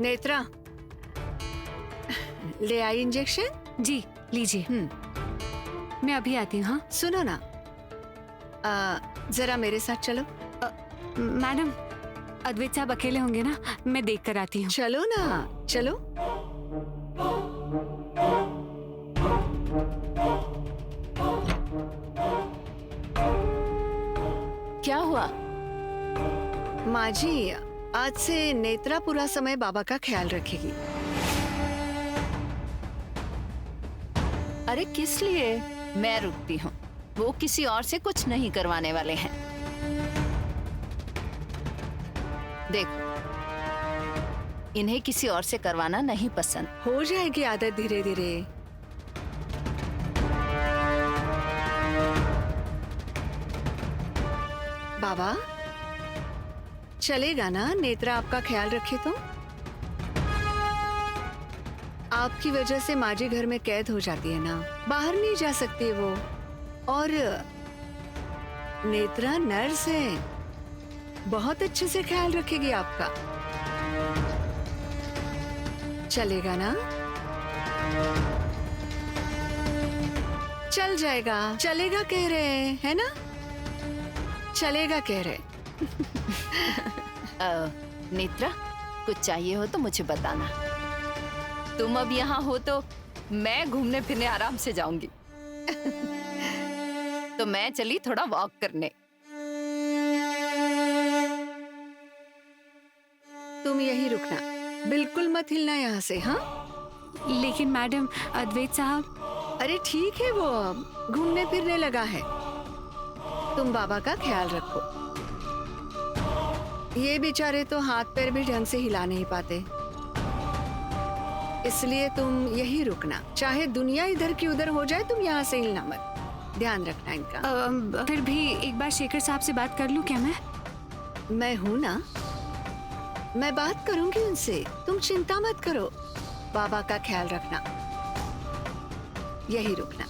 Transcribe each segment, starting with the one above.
नेत्रा, ले आई इंजेक्शन? जी लीजिए। मैं अभी आती हूँ। हाँ सुनो ना, जरा मेरे साथ चलो। मैडम, अद्वैत साहब अकेले होंगे ना, मैं देख कर आती हूँ। चलो ना, चलो। क्या हुआ? माँ जी, आज से नेत्रा पूरा समय बाबा का ख्याल रखेगी। अरे किस लिए? मैं रुकती हूँ, वो किसी और से कुछ नहीं करवाने वाले हैं। देखो, इन्हें किसी और से करवाना नहीं पसंद। हो जाएगी आदत धीरे धीरे। बाबा, चलेगा ना नेत्रा आपका ख्याल रखे तो? आपकी वजह से माँ जी घर में कैद हो जाती है ना, बाहर नहीं जा सकती वो। और नेत्रा नर्स है, बहुत अच्छे से ख्याल रखेगी आपका। चलेगा ना? चल जाएगा, चलेगा कह रहे हैं, है ना? चलेगा कह रहे। नेत्रा, कुछ चाहिए हो तो मुझे बताना। तुम अब यहाँ हो तो मैं घूमने फिरने आराम से जाऊंगी। तो मैं चली थोड़ा वॉक करने। तुम यही रुकना, बिल्कुल मत हिलना यहाँ से। हाँ, लेकिन मैडम, अद्वैत साहब। अरे ठीक है, वो अब घूमने फिरने लगा है। तुम बाबा का ख्याल रखो। ये बेचारे तो हाथ पैर भी ढंग से हिला नहीं पाते, इसलिए तुम यही रुकना। चाहे दुनिया इधर की उधर हो जाए, तुम यहाँ से हिलना मत। ध्यान रखना इनका। फिर भी एक बार शेखर साहब से बात कर लूं क्या मैं हूं ना, मैं बात करूंगी उनसे। तुम चिंता मत करो, बाबा का ख्याल रखना, यही रुकना।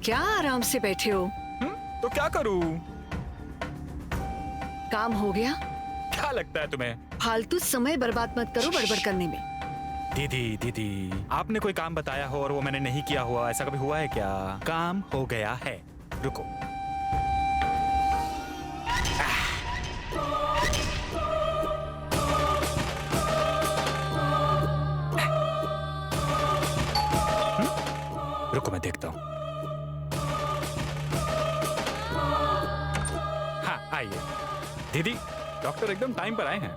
क्या आराम से बैठे हो? तो क्या करूं? काम हो गया? क्या लगता है तुम्हें? फालतू समय बर्बाद मत करो बड़बड़ करने में। दीदी दीदी, आपने कोई काम बताया हो और वो मैंने नहीं किया हुआ, ऐसा कभी हुआ है क्या? काम हो गया है, रुको। रुको मैं देखता हूँ। हाँ आइए। दीदी, डॉक्टर एकदम टाइम पर आए हैं।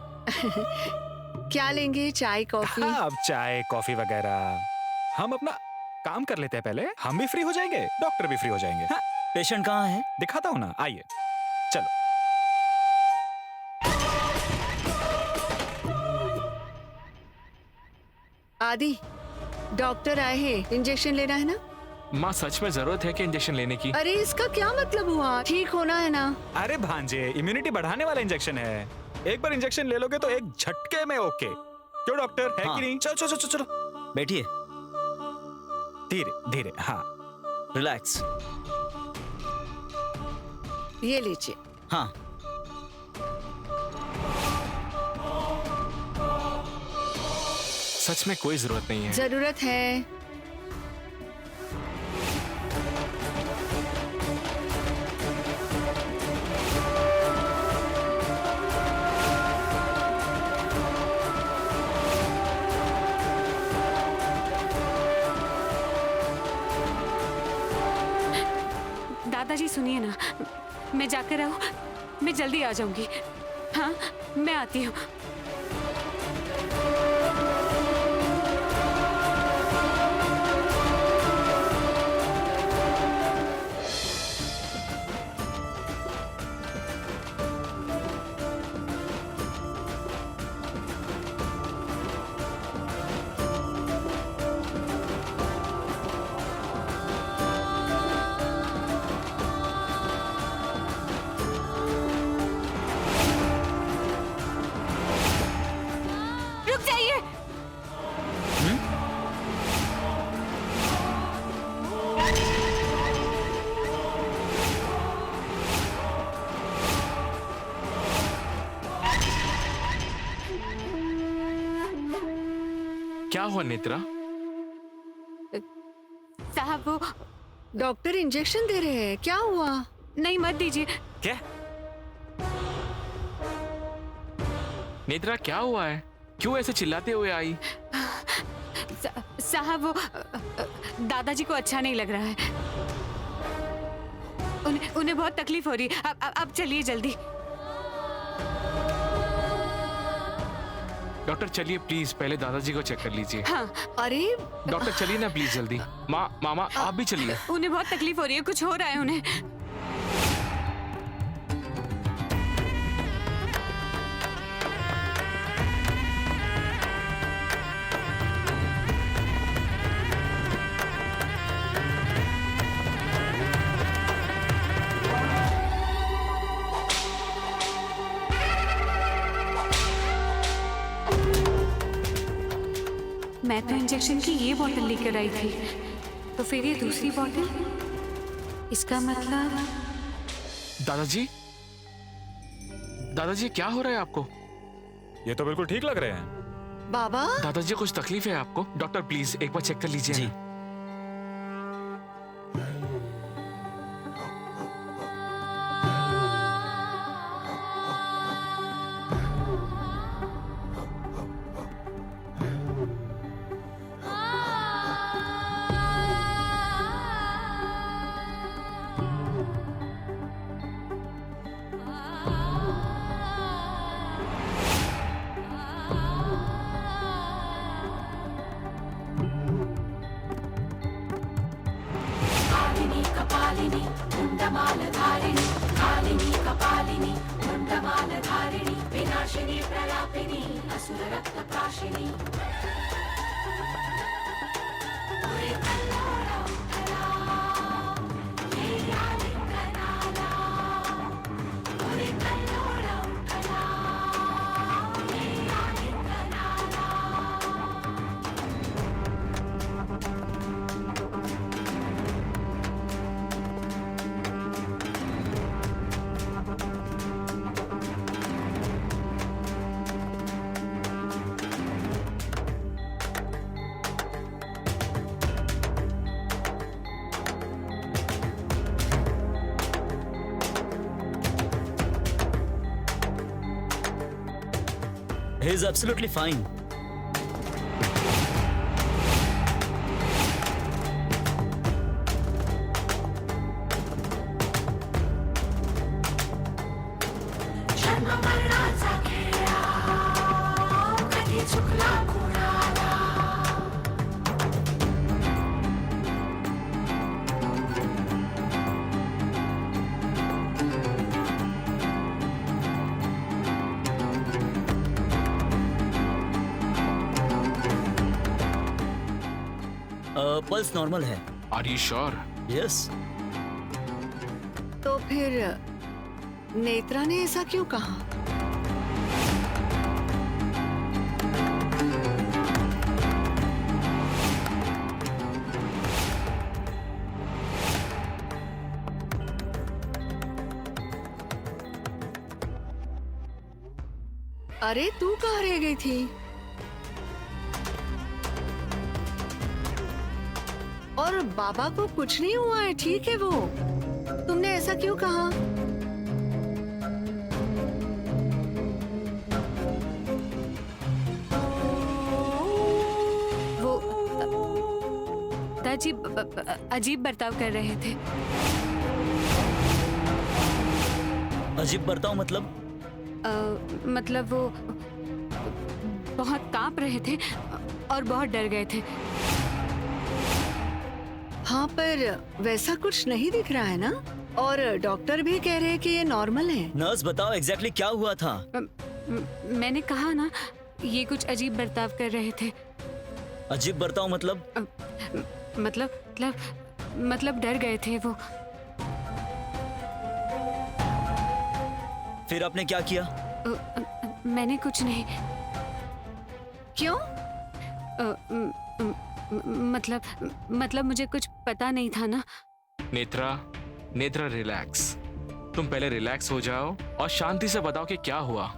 क्या लेंगे, चाय कॉफी? हाँ, अब चाय कॉफी वगैरह हम अपना काम कर लेते हैं पहले, हम भी फ्री हो जाएंगे, डॉक्टर भी फ्री हो जाएंगे। हाँ, पेशेंट कहाँ है? दिखाता हूँ ना, आइए चलो। दादी, डॉक्टर आए हैं, इंजेक्शन लेना है ना? माँ सच में जरूरत है कि इंजेक्शन लेने की? अरे इसका क्या मतलब हुआ? ठीक होना है ना? अरे भांजे, इम्यूनिटी बढ़ाने वाला इंजेक्शन है। एक बार इंजेक्शन ले लोगे तो एक झटके में ओके। क्यों डॉक्टर, है कि नहीं? चलो चलो चलो चलो, बैठिए, धीरे धीरे। हाँ रिलैक्स। ये लीजिए। हाँ, सच में कोई जरूरत नहीं है। जरूरत है। दादाजी सुनिए ना, मैं जाकर रहूं, मैं जल्दी आ जाऊंगी। हाँ, मैं आती हूँ। रुक जाइए। क्या हुआ नेत्रा? साहब वो डॉक्टर इंजेक्शन दे रहे हैं, क्या हुआ? नहीं, मत दीजिए। क्या? नेत्रा क्या हुआ है? क्यों ऐसे चिल्लाते हुए आई? साहब वो दादाजी को अच्छा नहीं लग रहा है। उन्हें बहुत तकलीफ हो रही है। अब चलिए जल्दी। डॉक्टर चलिए प्लीज, पहले दादाजी को चेक कर लीजिए। हाँ, अरे डॉक्टर चलिए ना प्लीज जल्दी। मामा आप भी चलिए। उन्हें बहुत तकलीफ हो रही है, कुछ हो रहा है उन्हें। मैं तो इंजेक्शन की ये बोतल लेकर आई थी, तो फिर ये दूसरी बोतल, इसका मतलब। दादाजी, दादाजी क्या हो रहा है आपको? ये तो बिल्कुल ठीक लग रहे हैं। बाबा, दादाजी कुछ तकलीफ है आपको? डॉक्टर प्लीज एक बार चेक कर लीजिए। जी। He is absolutely fine. Pulse normal है। Are you sure? यस। तो फिर नेत्रा ने ऐसा क्यों कहा? अरे तू कहाँ रह गई थी? और बाबा को कुछ नहीं हुआ है, ठीक है वो? तुमने ऐसा क्यों कहा? वो दादाजी अजीब बर्ताव कर रहे थे। अजीब बर्ताव मतलब? मतलब वो बहुत कांप रहे थे और बहुत डर गए थे। हाँ, पर वैसा कुछ नहीं दिख रहा है ना? और डॉक्टर भी कह रहे हैं कि ये नॉर्मल है। नर्स बताओ एग्जैक्टली क्या हुआ था? मैंने कहा ना, ये कुछ अजीब बर्ताव कर रहे थे। अजीब बर्ताव मतलब? मतलब डर गए थे वो। फिर आपने क्या किया? मैंने कुछ नहीं। क्यों? मतलब मुझे कुछ पता नहीं था ना। नेत्रा रिलैक्स। तुम पहले रिलैक्स हो जाओ और शांति से बताओ कि क्या हुआ।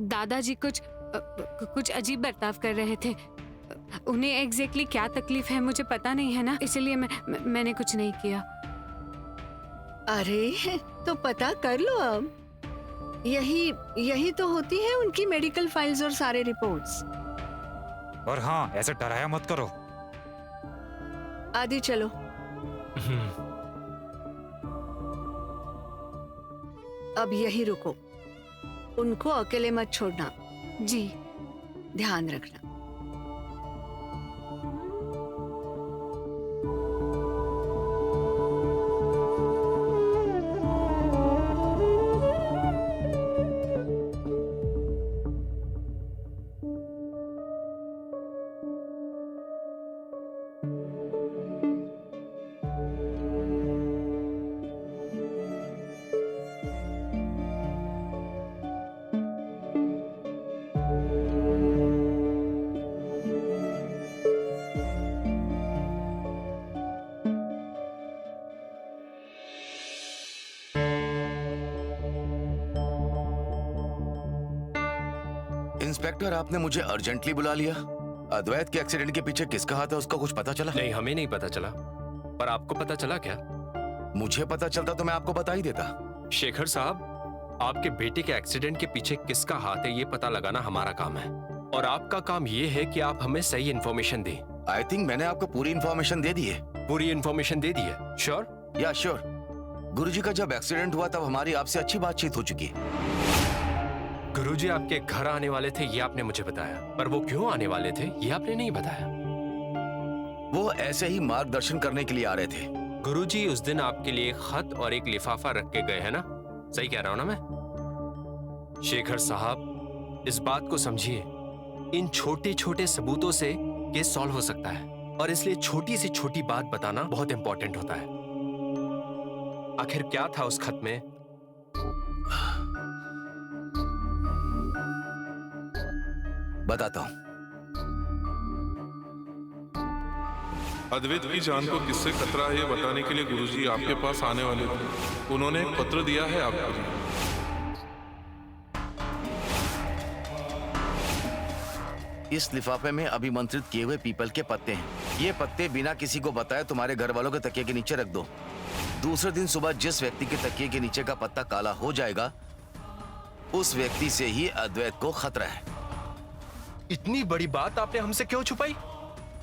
दादाजी कुछ अजीब बर्ताव कर रहे थे। उन्हें एग्जैक्टली क्या तकलीफ है मुझे पता नहीं है ना, इसलिए मैंने कुछ नहीं किया। अरे तो पता कर लो अब। यही तो होती है उनकी मेडिकल फाइल्स और सारे रिपोर्ट्स। और हाँ, ऐसे डराया मत करो। आदि चलो। अब यही रुको, उनको अकेले मत छोड़ना। जी। ध्यान रखना। इंस्पेक्टर, आपने मुझे अर्जेंटली बुला लिया। अद्वैत के एक्सीडेंट के पीछे किसका हाथ है उसका कुछ पता चला? नहीं, हमें नहीं पता चला। पर आपको पता चला क्या? मुझे पता चलता तो मैं आपको बता ही देता। शेखर साहब, आपके बेटे के एक्सीडेंट के पीछे किसका हाथ है ये पता लगाना हमारा काम है, और आपका काम ये है कि आप हमें सही इन्फॉर्मेशन दें। आई थिंक मैंने आपको पूरी इन्फॉर्मेशन दे दी है। पूरी इन्फॉर्मेशन दे दी है? श्योर? या श्योर। गुरुजी का जब एक्सीडेंट हुआ तब हमारी आपसे अच्छी बातचीत हो चुकी है। गुरुजी आपके घर आने वाले थे ये आपने मुझे बताया, पर वो क्यों आने वाले थे ये आपने नहीं बताया। वो ऐसे ही मार्गदर्शन करने के लिए आ रहे थे। गुरुजी उस दिन आपके लिए एक खत और एक लिफाफा रख के गए हैं ना? सही कह रहा हूं ना मैं? शेखर साहब, इस बात को समझिए, इन छोटे छोटे सबूतों से केस सॉल्व हो सकता है, और इसलिए छोटी सी छोटी बात बताना बहुत इंपॉर्टेंट होता है। आखिर क्या था उस खत में? बताता हूँ। अद्वैत की जान को किससे खतरा है ये बताने के लिए गुरुजी आपके पास आने वाले थे। उन्होंने एक पत्र दिया है आपको। इस लिफाफे में अभिमंत्रित किए हुए पीपल के पत्ते हैं। ये पत्ते बिना किसी को बताए तुम्हारे घर वालों के तकिए के नीचे रख दो। दूसरे दिन सुबह जिस व्यक्ति के तकिए के नीचे का पत्ता काला हो जाएगा, उस व्यक्ति से ही अद्वैत को खतरा है। इतनी बड़ी बात आपने हमसे क्यों छुपाई?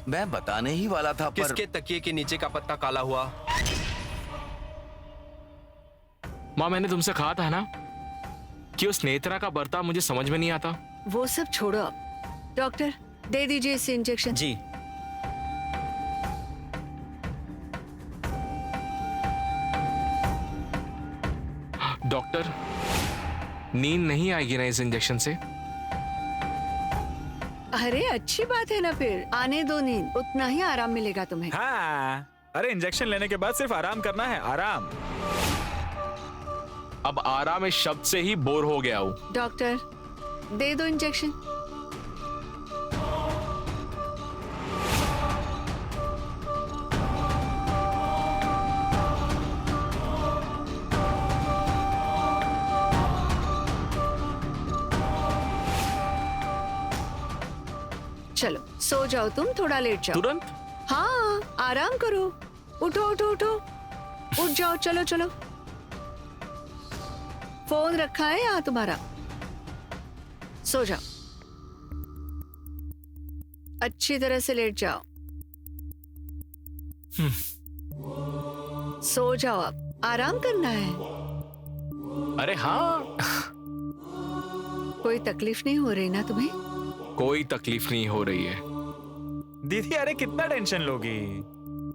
मैं बताने ही वाला था, पर किसके तकिए के नीचे का पत्ता काला हुआ? माँ, मैंने तुमसे कहा था ना कि उस नेत्रा का बर्ताव मुझे समझ में नहीं आता। वो सब छोड़ो अब। डॉक्टर, दे दीजिए इसे इंजेक्शन। जी। डॉक्टर, नींद नहीं आएगी ना इस इंजेक्शन से? अरे अच्छी बात है ना, फिर आने दो नींद, उतना ही आराम मिलेगा तुम्हें। हाँ, अरे इंजेक्शन लेने के बाद सिर्फ आराम करना है, आराम। अब आराम इस शब्द से ही बोर हो गया हूँ। डॉक्टर दे दो इंजेक्शन। चलो सो जाओ, तुम थोड़ा लेट जाओ। तुरंत? हाँ आराम करो, उठो उठो उठो, उठ जाओ, चलो चलो। फोन रखा है यहाँ तुम्हारा, सो जाओ, अच्छी तरह से लेट जाओ। सो जाओ, अब आराम करना है। अरे हाँ। कोई तकलीफ नहीं हो रही ना तुम्हें? कोई तकलीफ नहीं हो रही है। दीदी अरे कितना टेंशन लोगी,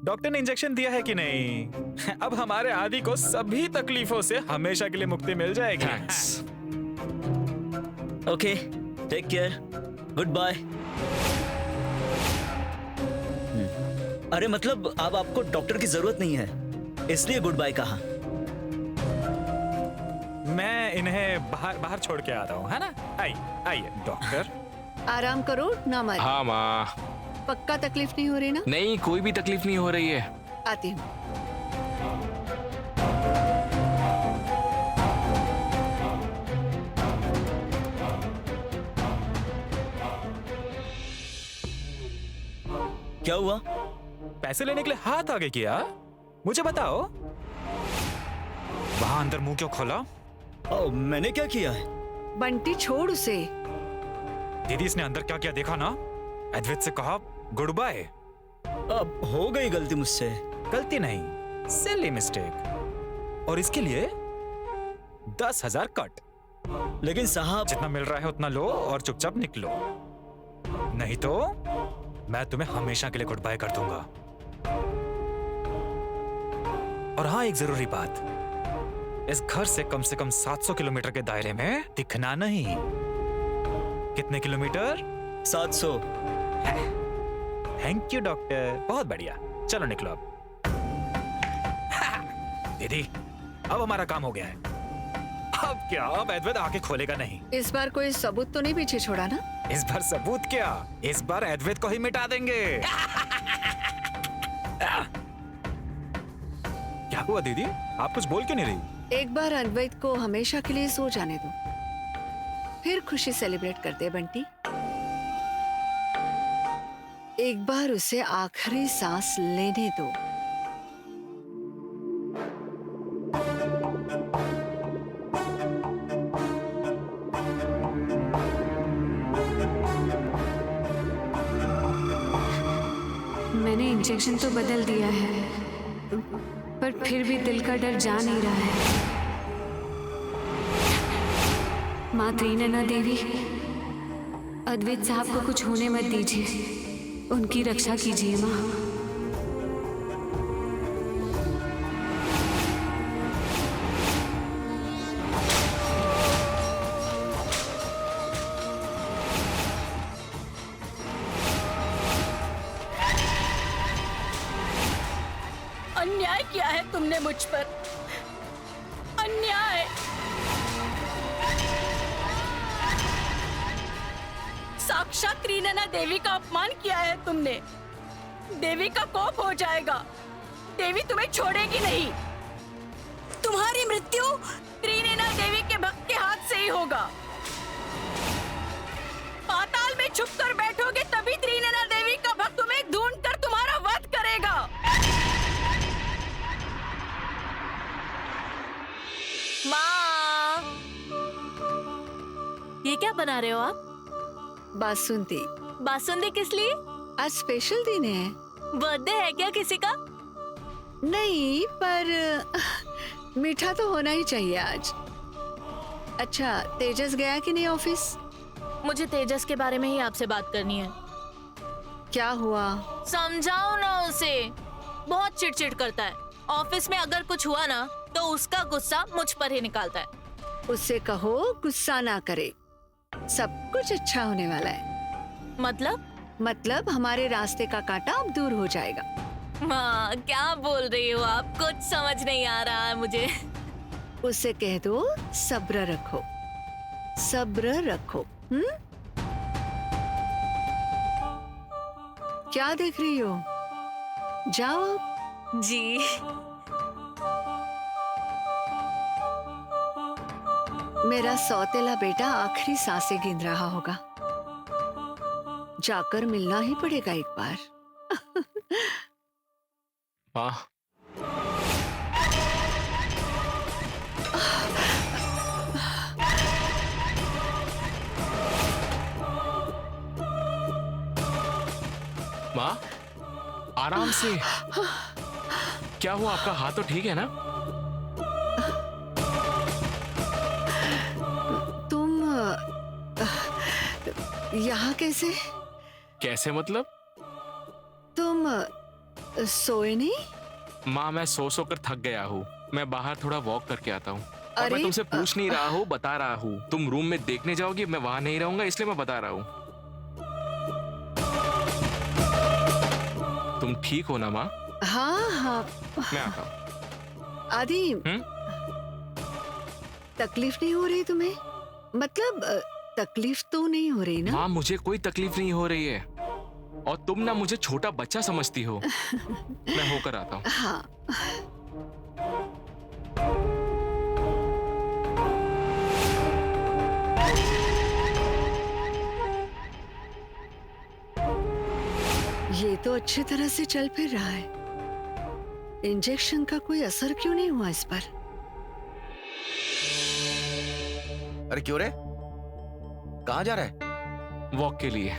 डॉक्टर ने इंजेक्शन दिया है कि नहीं? अब हमारे आदि को सभी तकलीफों से हमेशा के लिए मुक्ति मिल जाएगी। Thanks. Okay, take care, good bye. अरे मतलब अब आपको डॉक्टर की जरूरत नहीं है, इसलिए गुड बाय कहा। मैं इन्हें बाहर छोड़ के आता हूँ, है ना? आइए डॉक्टर। आराम करो ना मत। हाँ माँ। पक्का तकलीफ नहीं हो रही ना? नहीं, कोई भी तकलीफ नहीं हो रही है। आती हूँ। क्या हुआ? पैसे लेने के लिए हाथ आगे किया? मुझे बताओ, वहां अंदर मुंह क्यों खोला? ओ, मैंने क्या किया है? बंटी छोड़ उसे। दीदी इसने अंदर क्या क्या देखा ना? अद्वैत से कहा गुड बाय। अब हो गई गलती मुझसे। गलती नहीं, सिली मिस्टेक, और इसके लिए 10,000 कट। लेकिन साहब, जितना मिल रहा है उतना लो और चुपचाप निकलो, नहीं तो मैं तुम्हें हमेशा के लिए गुड बाय कर दूंगा। और हाँ, एक जरूरी बात, इस घर से कम 700 किलोमीटर के दायरे में दिखना नहीं। कितने किलोमीटर? 700। थैंक यू डॉक्टर, बहुत बढ़िया। चलो निकलो अब। दीदी अब हमारा काम हो गया है। अब क्या, अब अद्वैत आके खोलेगा नहीं। इस बार कोई सबूत तो नहीं पीछे छोड़ा ना? इस बार सबूत क्या, इस बार अद्वैत को ही मिटा देंगे। क्या हुआ दीदी, आप कुछ बोल क्यों नहीं रही? एक बार अद्वैत को हमेशा के लिए सो जाने दो, फिर खुशी सेलिब्रेट करते हैं बंटी। एक बार उसे आखिरी सांस लेने दो। मैंने इंजेक्शन तो बदल दिया है, पर फिर भी दिल का डर जा नहीं रहा है। माँ त्रिनयना देवी, अद्वैत साहब को कुछ होने मत दीजिए, उनकी रक्षा कीजिए माँ। अन्याय किया है तुमने मुझ पर, अन्याय। साक्षात त्रिनयना देवी का अपमान किया है तुमने। देवी का कोप हो जाएगा, देवी तुम्हें छोड़ेगी नहीं। तुम्हारी मृत्यु त्रिनयना देवी के भक्त के हाथ से ही होगा। पाताल में छुप कर बैठोगे तभी त्रिनयना देवी का भक्त तुम्हें ढूंढकर तुम्हारा वध करेगा। माँ, ये क्या बना रहे हो आप? बासुंदी। बासुंदी किस लिए? आज स्पेशल दिन है। बर्थडे है क्या किसी का? नहीं, पर मीठा तो होना ही चाहिए आज। अच्छा, तेजस गया कि नहीं ऑफिस? मुझे तेजस के बारे में ही आपसे बात करनी है। क्या हुआ? समझाओ ना उसे, बहुत चिड़चिड़ करता है। ऑफिस में अगर कुछ हुआ ना तो उसका गुस्सा मुझ पर ही निकालता है। उससे कहो गुस्सा ना करे, सब कुछ अच्छा होने वाला है। मतलब हमारे रास्ते का कांटा अब दूर हो जाएगा। माँ क्या बोल रही हो आप? कुछ समझ नहीं आ रहा है मुझे। उससे कह दो सब्र रखो, सब्र रखो। क्या देख रही हो? जाओ अब। जी। मेरा सौतेला बेटा आखिरी सांसें गिन रहा होगा। जाकर मिलना ही पड़ेगा एक बार। माँ, माँ, आराम से। क्या हुआ? आपका हाथ तो ठीक है ना? तुम यहाँ कैसे? कैसे मतलब? तुम सोए नहीं? माँ, मैं सो कर थक गया हूँ। मैं बाहर थोड़ा वॉक करके आता हूँ। और मैं अरे, तुमसे पूछ नहीं रहा हूँ, बता रहा हूँ। तुम रूम में देखने जाओगी, मैं वहां नहीं रहूंगा, इसलिए मैं बता रहा हूँ। तुम ठीक हो ना माँ? हाँ हाँ। मैं आता हूँ। आदि, हम्म? तकलीफ नहीं हो रही तुम्हें? मतलब तकलीफ तो नहीं हो रही ना? माँ, मुझे कोई तकलीफ नहीं हो रही है। और तुम ना मुझे छोटा बच्चा समझती हो। मैं होकर आता हूँ। हाँ। ये तो अच्छी तरह से चल फिर रहा है। इंजेक्शन का कोई असर क्यों नहीं हुआ इस पर? अरे क्यों रे? कहाँ जा रहा है? वॉक के लिए।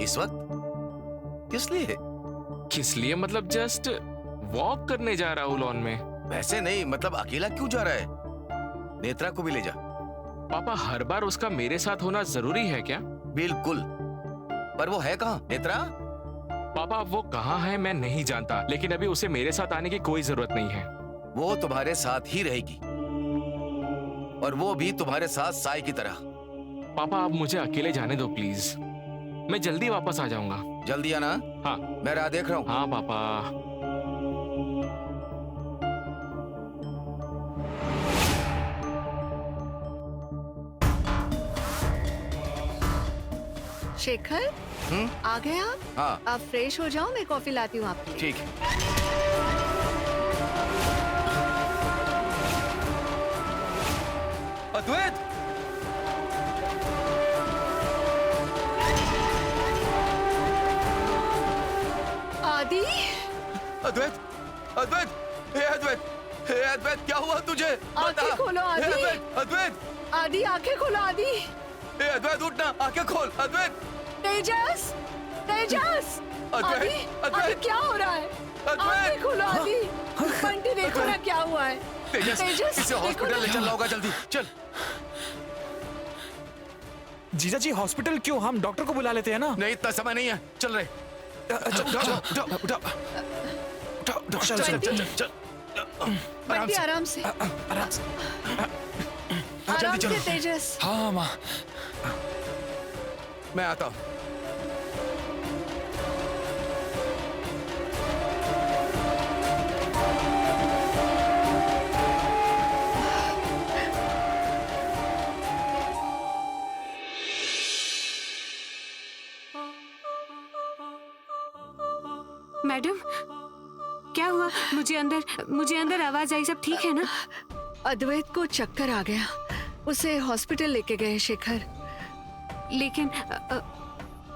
इस वक्त? किस लिए? किस लिए मतलब जस्ट वॉक करने जा रहा हूँ लॉन में। वैसे नहीं, मतलब अकेला क्यों जा रहा है? नेत्रा को भी ले जा। पापा, हर बार उसका मेरे साथ होना जरूरी है क्या? बिल्कुल। पर वो है कहाँ? नेत्रा? पापा, वो कहाँ है मैं नहीं जानता, लेकिन अभी उसे मेरे साथ आने की कोई जरूरत नहीं है। वो तुम्हारे साथ ही रहेगी, और वो भी तुम्हारे साथ साई की तरह। पापा, आप मुझे अकेले जाने दो प्लीज। मैं जल्दी वापस आ जाऊंगा। जल्दी आना। हाँ। मैं राह देख रहा हूँ। हाँ पापा। शेखर, आ गए आप? हाँ। आप फ्रेश हो जाओ, मैं कॉफी लाती हूँ आपके लिए। ठीक है। अद्वैत! आदि! अद्वैत! अद्वैत! हे अद्वैत! हे अद्वैत, क्या हुआ तुझे? आंखें खोलो आदि! हे अद्वैत! अद्वैत! आदि, आंखें खोलो आदि! हे अद्वैत, उठना, आंखें खोल। अद्वैत! तेजस! तेजस! अद्वैत! आदि, अद्वैत! आदि, क्या हो रहा है? आंखें खोलो आदि! बंटी, देखो ना क्या हुआ है। तेजस, इसे हॉस्पिटल ले चलना होगा, जल्दी चल। जीजा जी, हॉस्पिटल क्यों? हम डॉक्टर को बुला लेते हैं ना। नहीं, इतना समय नहीं है, चल रहे। चल। बंटी, आराम से। आराम से। आराम चलो। से तेजस। हाँ माँ। मैं आता हूँ। मैडम, क्या हुआ? मुझे अंदर आवाज आई। सब ठीक है ना? अद्वैत को चक्कर आ गया, उसे हॉस्पिटल लेके गए शेखर।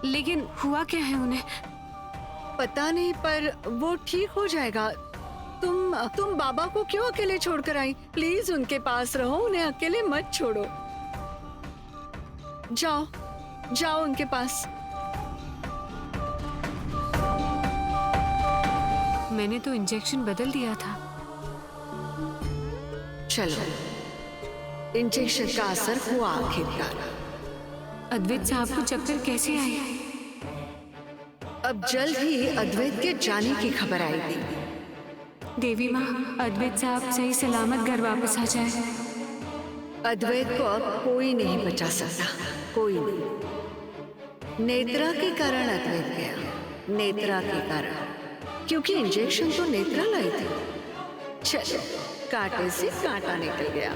लेकिन हुआ क्या है उन्हें? पता नहीं, पर वो ठीक हो जाएगा। तुम बाबा को क्यों अकेले छोड़कर आई? प्लीज उनके पास रहो, उन्हें अकेले मत छोड़ो। जाओ उनके पास। मैंने तो इंजेक्शन बदल दिया था। चलो, इंजेक्शन का असर हुआ आखिरकार। अद्वैत साहब को चक्कर कैसे आए? अब जल्द ही अद्वैत के जाने की खबर आएगी। देवी माँ, अद्वैत साहब सही सलामत घर वापस आ जाए। अद्वैत को अब कोई नहीं बचा सकता, कोई नहीं। नेत्रा के कारण अद्वैत गया, नेत्रा के कारण, क्योंकि इंजेक्शन तो नेत्रा लाई थी। चलो, कांटे से कांटा निकल गया।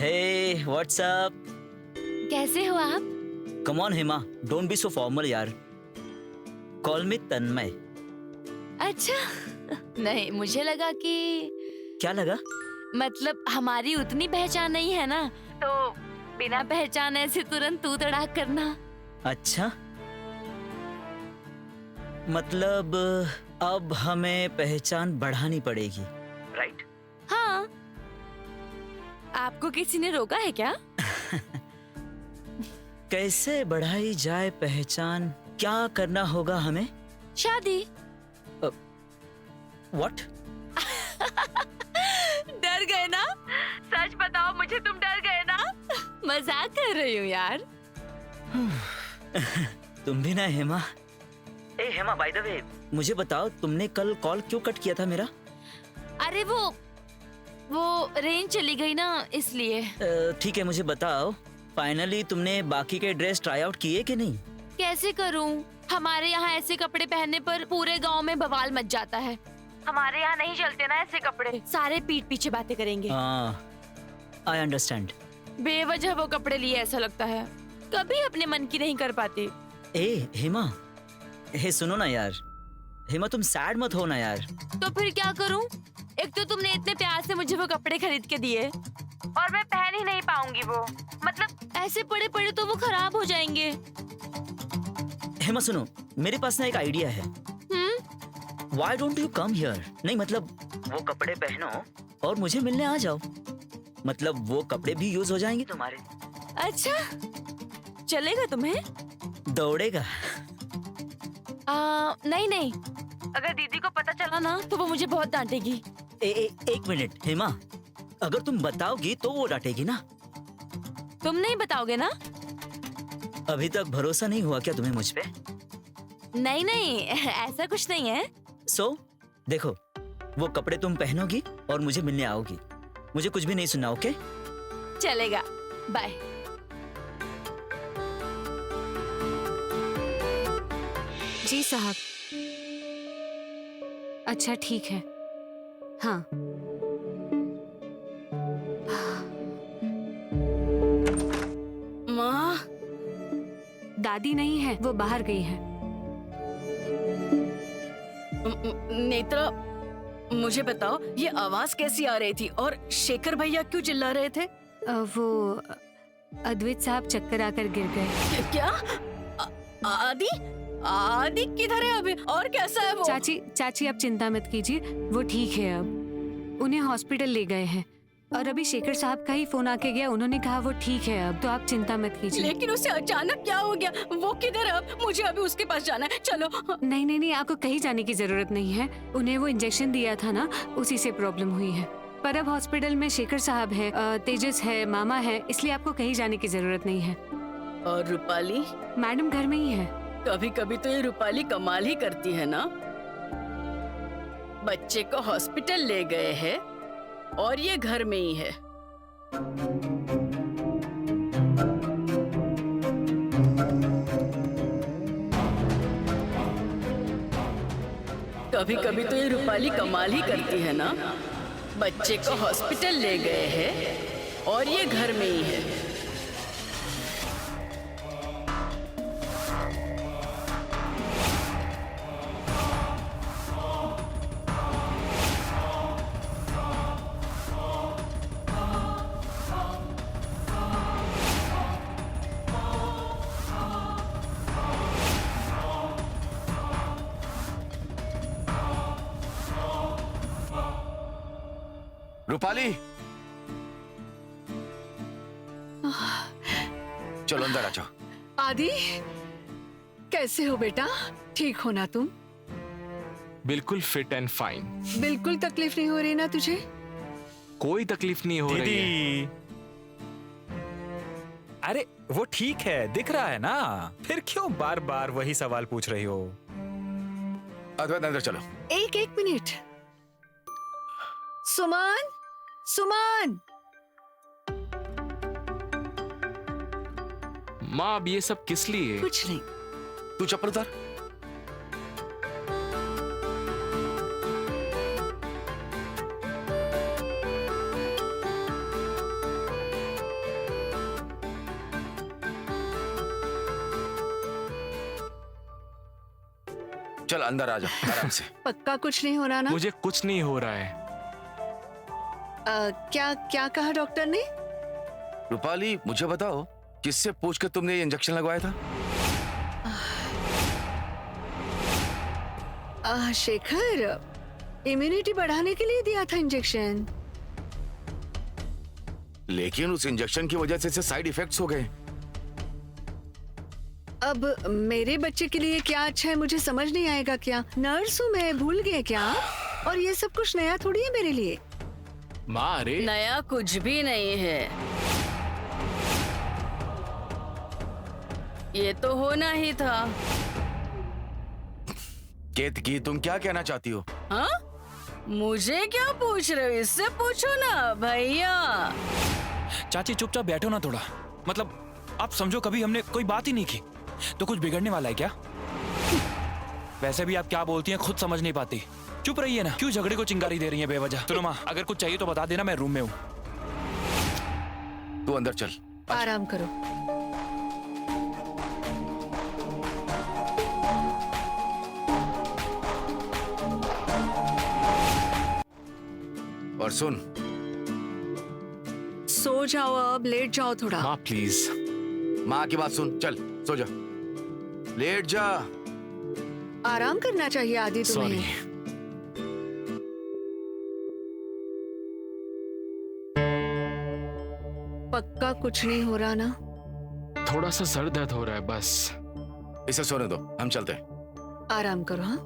Hey what's up? कैसे हो आप? Come on Hema, don't be so formal यार। Call me Tanmay. अच्छा, नहीं मुझे लगा कि क्या लगा? मतलब हमारी उतनी पहचान नहीं है ना, तो बिना पहचान ऐसे तुरंत तू तड़ाक करना। अच्छा, मतलब अब हमें पहचान बढ़ानी पड़ेगी, राइट? हाँ। आपको किसी ने रोका है क्या? कैसे बढ़ाई जाए पहचान? क्या करना होगा हमें? शादी। व्हाट? डर गए ना? सच बताओ मुझे, तुम डर गए ना? मजाक कर रही हूँ यार। तुम भी ना हेमा। ए हेमा, बाय द वे मुझे बताओ, तुमने कल कॉल क्यों कट किया था मेरा? अरे वो रेंज चली गई ना, इसलिए। ठीक है, मुझे बताओ, फाइनली तुमने बाकी के ड्रेस ट्राई आउट किए कि नहीं? कैसे करूं? हमारे यहाँ ऐसे कपड़े पहनने पर पूरे गांव में बवाल मच जाता है। हमारे यहाँ नहीं चलते ना ऐसे कपड़े, सारे पीठ पीछे बातें करेंगे। I understand. बेवजह वो कपड़े लिए ऐसा लगता है, कभी अपने मन की नहीं कर पाते। ए हेमा, हे सुनो ना यार, हेमा तुम सैड मत हो ना यार। तो फिर क्या करूं? एक तो तुमने इतने प्यार से मुझे वो कपड़े खरीद के दिए और मैं पहन ही नहीं पाऊंगी वो, मतलब ऐसे पड़े पड़े तो वो खराब हो जाएंगे। हेमा सुनो, मेरे पास ना एक आइडिया है। Why don't you come here? नहीं मतलब वो कपड़े पहनो और मुझे मिलने आ जाओ, मतलब वो कपड़े भी यूज हो जाएंगे तुम्हारे। अच्छा, चलेगा तुम्हें? दौड़ेगा। नहीं, अगर दीदी को पता चला ना तो वो मुझे बहुत डांटेगी। एक मिनट हेमा, अगर तुम बताओगी तो वो डांटेगी ना? तुम नहीं बताओगे ना? अभी तक भरोसा नहीं हुआ क्या तुम्हें मुझ पे? नहीं, ऐसा कुछ नहीं है। देखो, वो कपड़े तुम पहनोगी और मुझे मिलने आओगी, मुझे कुछ भी नहीं सुनना, ओके? चलेगा, बाय। जी साहब। अच्छा ठीक है। हाँ। माँ, दादी नहीं है, वो बाहर गई है। नेत्रा, मुझे बताओ ये आवाज कैसी आ रही थी और शेखर भैया क्यों चिल्ला रहे थे? वो अद्वैत साहब चक्कर आकर गिर गए। क्या? आदि? आदि किधर है अभी और कैसा है वो? चाची आप चिंता मत कीजिए, वो ठीक है अब। उन्हें हॉस्पिटल ले गए हैं और अभी शेखर साहब का ही फोन आके गया, उन्होंने कहा वो ठीक है अब, तो आप चिंता मत कीजिए। लेकिन उसे अचानक क्या हो गया? वो किधर है अब? मुझे अभी उसके पास जाना है, चलो। नहीं, आपको कहीं जाने की जरूरत नहीं है। उन्हें वो इंजेक्शन दिया था ना, उसी से प्रॉब्लम हुई है। पर अब हॉस्पिटल में शेखर साहब है, तेजस है, मामा है, इसलिए आपको कहीं जाने की जरूरत नहीं है। और रूपाली? मैडम घर में ही है। कभी कभी तो ये रूपाली कमाल ही करती है ना। बच्चे को हॉस्पिटल ले गए हैं और ये घर में ही है। कभी कभी तो ये रूपाली कमाल ही करती है ना। बच्चे को हॉस्पिटल ले गए हैं और ये घर में ही है। रूपाली, चलो अंदर आ जाओ। आदि, कैसे हो बेटा? ठीक हो ना तुम? बिल्कुल फिट एंड फाइन। बिल्कुल तकलीफ नहीं हो रही ना तुझे? कोई तकलीफ नहीं हो रही है। दीदी, अरे वो ठीक है, दिख रहा है ना, फिर क्यों बार बार वही सवाल पूछ रही हो? अद्वैत अंदर चलो। एक मिनट सुमन, सुमन। माँ अब ये सब किस लिए? कुछ नहीं। तू चप्पल उतार। चल अंदर आ जा आराम से। पक्का कुछ नहीं होना ना? मुझे कुछ नहीं हो रहा है। क्या क्या कहा डॉक्टर ने? रूपाली मुझे बताओ, किससे पूछ कर तुमने ये इंजेक्शन लगवाया था? शेखर, इम्यूनिटी बढ़ाने के लिए दिया था इंजेक्शन। लेकिन उस इंजेक्शन की वजह से इससे साइड इफेक्ट्स हो गए। अब मेरे बच्चे के लिए क्या अच्छा है मुझे समझ नहीं आएगा क्या? नर्स हूँ मैं, भूल गए क्या? और ये सब कुछ नया थोड़ी है मेरे लिए। माँ अरे नया कुछ भी नहीं है, ये तो होना ही था। केतकी तुम क्या कहना चाहती हो? हाँ, मुझे क्या पूछ रहे हो? इससे पूछो ना भैया। चाची चुपचाप बैठो ना थोड़ा। मतलब आप समझो, कभी हमने कोई बात ही नहीं की तो कुछ बिगड़ने वाला है क्या? वैसे भी आप क्या बोलती हैं खुद समझ नहीं पाती। चुप रहिए ना, क्यों झगड़े को चिंगारी दे रही हैं बेवजह? सुनो माँ, अगर कुछ चाहिए तो बता देना, मैं रूम में हूँ। तू अंदर चल। आराम करो। और सुन, सो जाओ अब, लेट जाओ थोड़ा। माँ प्लीज। माँ की बात सुन, चल सो जा, लेट जा। आराम करना चाहिए आदि सॉरी। तुम्हें। पक्का कुछ नहीं हो रहा ना? थोड़ा सा सर दर्द हो रहा है बस। इसे सोने दो, हम चलते हैं। आराम करो। हाँ,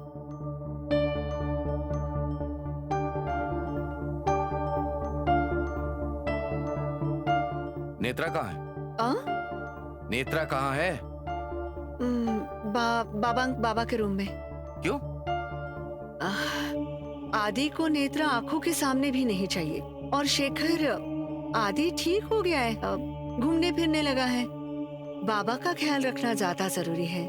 नेत्रा कहाँ है? नेत्रा कहाँ है? बाबा के रूम में। क्यों? आदि को नेत्रा आंखों के सामने भी नहीं चाहिए। और शेखर, आदि ठीक हो गया है, अब घूमने फिरने लगा है। बाबा का ख्याल रखना ज्यादा जरूरी है,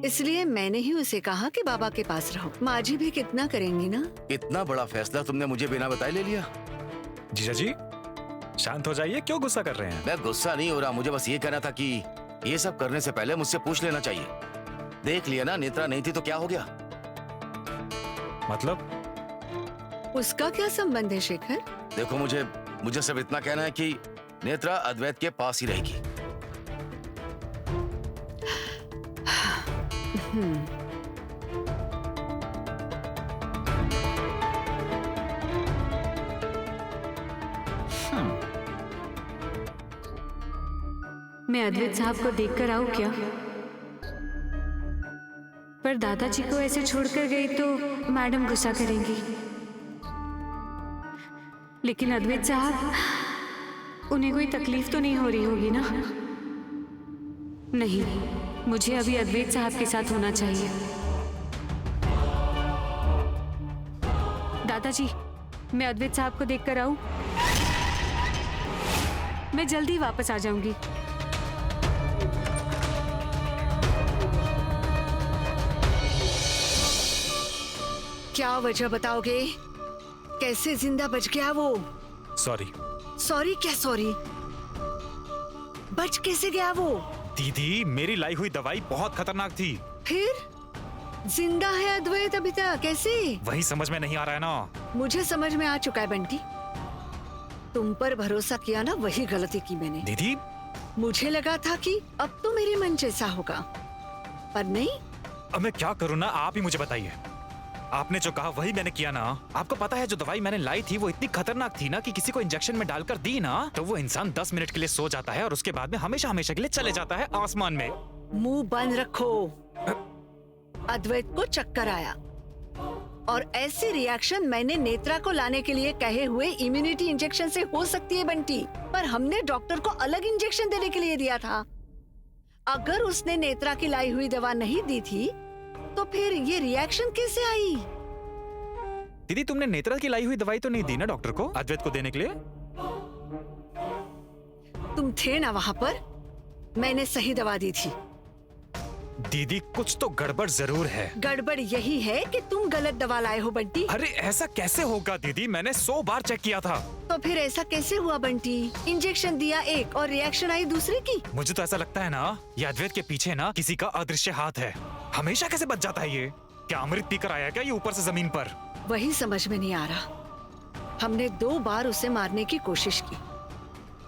इसलिए मैंने ही उसे कहा कि बाबा के पास रहो। माँ जी भी कितना करेंगी ना। इतना बड़ा फैसला तुमने मुझे बिना बताए ले लिया। जीजा जी शांत हो जाइए, क्यों गुस्सा कर रहे हैं? मैं गुस्सा नहीं हो रहा, मुझे बस ये कहना था कि ये सब करने से पहले मुझसे पूछ लेना चाहिए। देख लिया ना, नेत्रा नहीं थी तो क्या हो गया? मतलब उसका क्या संबंध है शेखर? देखो, मुझे सिर्फ इतना कहना है कि नेत्रा अद्वैत के पास ही रहेगी। मैं अद्वैत साहब को देखकर आऊं क्या? पर दादाजी को ऐसे छोड़कर गई तो मैडम गुस्सा करेंगी। लेकिन अद्वैत साहब, उन्हें कोई तकलीफ तो नहीं हो रही होगी ना? नहीं, मुझे अभी अद्वैत साहब के साथ होना चाहिए। दादाजी, मैं अद्वैत साहब को देखकर आऊं? मैं जल्दी वापस आ जाऊंगी। क्या वजह बताओगे? कैसे जिंदा बच गया वो? सॉरी। सॉरी क्या सॉरी? बच कैसे गया वो? दीदी, मेरी लाई हुई दवाई बहुत खतरनाक थी। फिर जिंदा है अद्वैत अभी तक? कैसे? वही समझ में नहीं आ रहा है ना। मुझे समझ में आ चुका है बंटी। तुम पर भरोसा किया ना, वही गलती की मैंने। दीदी, मुझे लगा था कि अब तो मेरे मन जैसा होगा, पर नहीं। अब मैं क्या करूँ ना, आप ही मुझे बताइए। आपने जो कहा वही मैंने किया ना। आपको पता है जो दवाई मैंने लाई थी वो इतनी खतरनाक थी ना कि किसी को इंजेक्शन में डालकर दी ना तो वो इंसान 10 मिनट के लिए सो जाता है और उसके बाद में हमेशा हमेशा के लिए चले जाता है आसमान में। मुंह बंद रखो। अद्वैत को चक्कर आया और ऐसी रिएक्शन मैंने नेत्रा को लाने के लिए कहे हुए इम्यूनिटी इंजेक्शन से हो सकती है बंटी, पर हमने डॉक्टर को अलग इंजेक्शन देने के लिए दिया था। अगर उसने नेत्रा की लाई हुई दवा नहीं दी थी तो फिर ये रिएक्शन कैसे आई? दीदी तुमने नेत्रा की लाई हुई दवाई तो नहीं दी ना डॉक्टर को अद्वैत को देने के लिए? तुम थे ना वहाँ पर, मैंने सही दवा दी थी। दीदी कुछ तो गड़बड़ जरूर है। गड़बड़ यही है कि तुम गलत दवा लाए हो बंटी। अरे ऐसा कैसे होगा दीदी, मैंने 100 बार चेक किया था। तो फिर ऐसा कैसे हुआ बंटी? इंजेक्शन दिया एक और रिएक्शन आई दूसरे की। मुझे तो ऐसा लगता है ना, ये अद्वैत के पीछे ना किसी का अदृश्य हाथ है। हमेशा कैसे बच जाता है ये? क्या अमृत पीकर आया क्या ये ऊपर से जमीन पर? वही समझ में नहीं आ रहा। हमने 2 बार उसे मारने की कोशिश की।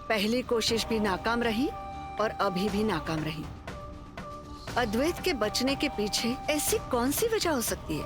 पहली कोशिश भी नाकाम रही और अभी भी नाकाम रही। अद्वैत के बचने के पीछे ऐसी कौन सी वजह हो सकती है?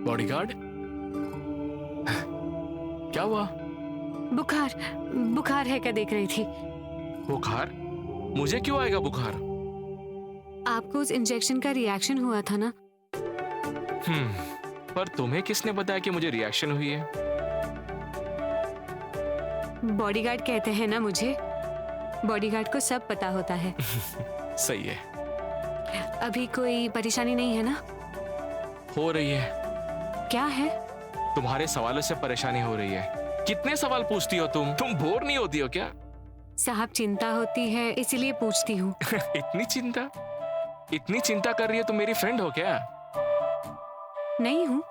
बॉडीगार्ड, क्या हुआ? बुखार बुखार है क्या देख रही थी। बुखार? मुझे क्यों आएगा बुखार? आपको उस इंजेक्शन का रिएक्शन हुआ था ना। पर तुम्हें किसने बताया कि मुझे रिएक्शन हुई है? बॉडीगार्ड कहते हैं ना मुझे। बॉडीगार्ड को सब पता होता है। सही है। अभी कोई परेशानी नहीं है ना? हो रही है। क्या है? तुम्हारे सवालों से परेशानी हो रही है। कितने सवाल पूछती हो तुम बोर नहीं होती हो क्या? साहब चिंता होती है इसीलिए पूछती हूँ। इतनी चिंता कर रही है, तुम मेरी फ्रेंड हो क्या? नहीं हूँ।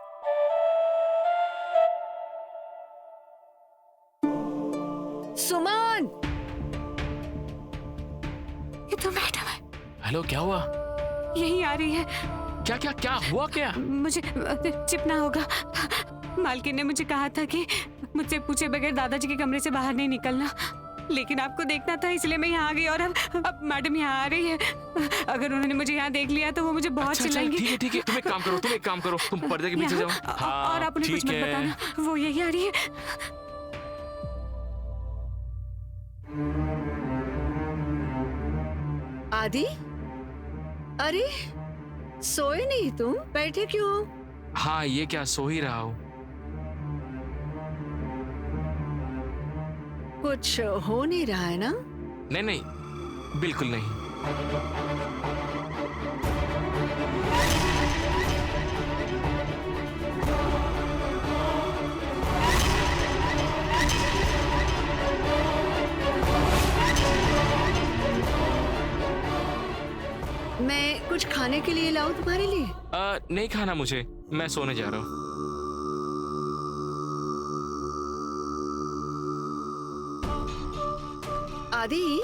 सुमन! ये तो मैडम है। हेलो, क्या हुआ? यही आ रही है। क्या क्या क्या हुआ क्या? मुझे चिपना होगा। मालकिन ने मुझे कहा था कि मुझसे पूछे बगैर दादाजी के कमरे से बाहर नहीं निकलना, लेकिन आपको देखना था इसलिए मैं यहाँ आ गई और अब मैडम यहाँ आ रही है। अगर उन्होंने मुझे यहाँ देख लिया तो वो मुझे बहुत चिल्लाएंगे। ठीक है, तुम एक काम करो, तुम पर्दे के पीछे जाओ। हाँ, और आप उन्हें कुछ मत बताना, वो यही आ रही है। आदि, अरे सोए नहीं तुम? बैठे क्यों हो? हाँ, ये क्या, सो ही रहा हूँ। कुछ हो नहीं रहा है ना? नहीं, बिल्कुल नहीं। मैं कुछ खाने के लिए लाऊं तुम्हारे लिए? नहीं खाना मुझे, मैं सोने जा रहा हूँ। आदि,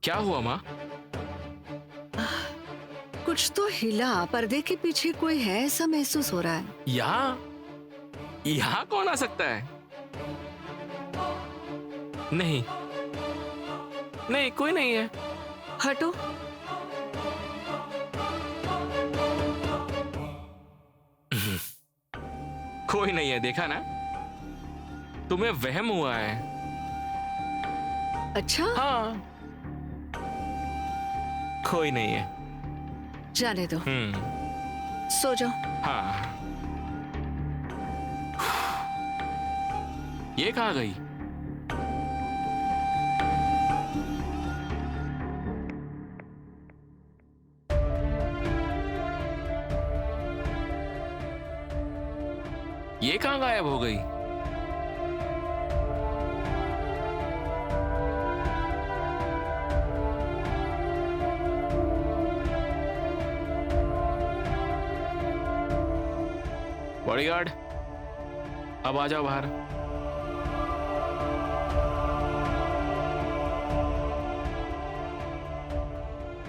क्या हुआ माँ? कुछ तो हिला। पर्दे के पीछे कोई है ऐसा महसूस हो रहा है। यहाँ कौन आ सकता है? नहीं, कोई नहीं है। हटो। कोई नहीं है, देखा ना? तुम्हें वहम हुआ है। अच्छा? हाँ, कोई नहीं है। जाने दो। सो जाओ। हाँ। ये कहाँ गई? ये कहाँ गायब हो गई? बॉडीगार्ड, अब आ जाओ बाहर।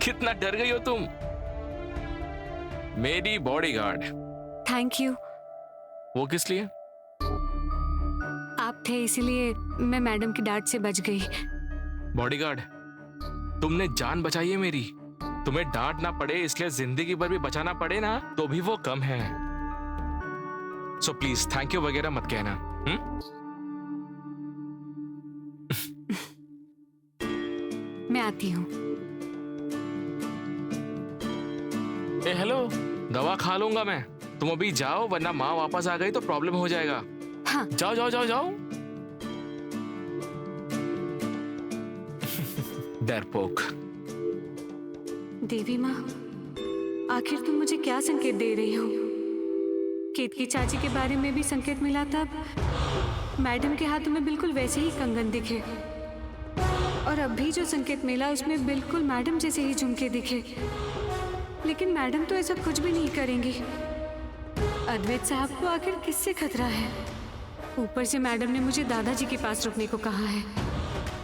कितना डर गई हो तुम, मेरी बॉडीगार्ड। Thank you. वो किस लिए? आप थे इसीलिए मैं मैडम की डांट से बच गई। बॉडीगार्ड, तुमने जान बचाई है मेरी। तुम्हें डांट ना पड़े इसलिए जिंदगी भर भी बचाना पड़े ना तो भी वो कम है। सो प्लीज थैंक यू वगैरह मत कहना। मैं आती हूँ। ए हेलो, दवा खा लूंगा मैं, तुम अभी जाओ वरना माँ वापस आ गई तो प्रॉब्लम हो जाएगा। हाँ। जाओ जाओ जाओ जाओ। डरपोक। देवी माँ, आखिर तुम मुझे क्या संकेत दे रही हो? केतकी चाची के बारे में भी संकेत मिला था, मैडम के हाथों में बिल्कुल वैसे ही कंगन दिखे, और अब भी जो संकेत मिला उसमें बिल्कुल मैडम जैसे ही झुमके दिखे। लेकिन मैडम तो ऐसा कुछ भी नहीं करेंगी। अद्वैत साहब को आखिर किससे खतरा है? ऊपर से मैडम ने मुझे दादाजी के पास रुकने को कहा है।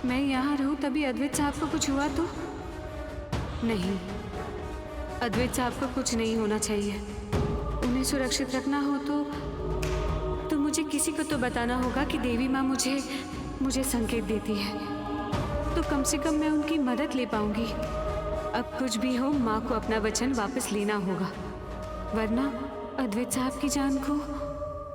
मैं यहाँ रहूं तभी अद्वैत साहब को कुछ हुआ तो? नहीं, अद्वैत साहब को कुछ नहीं होना चाहिए। उन्हें सुरक्षित रखना हो तो मुझे किसी को तो बताना होगा कि देवी माँ मुझे संकेत देती है, तो कम से कम मैं उनकी मदद ले पाऊंगी। अब कुछ भी हो, माँ को अपना वचन वापस लेना होगा, वरना अद्वैत साहब की जान को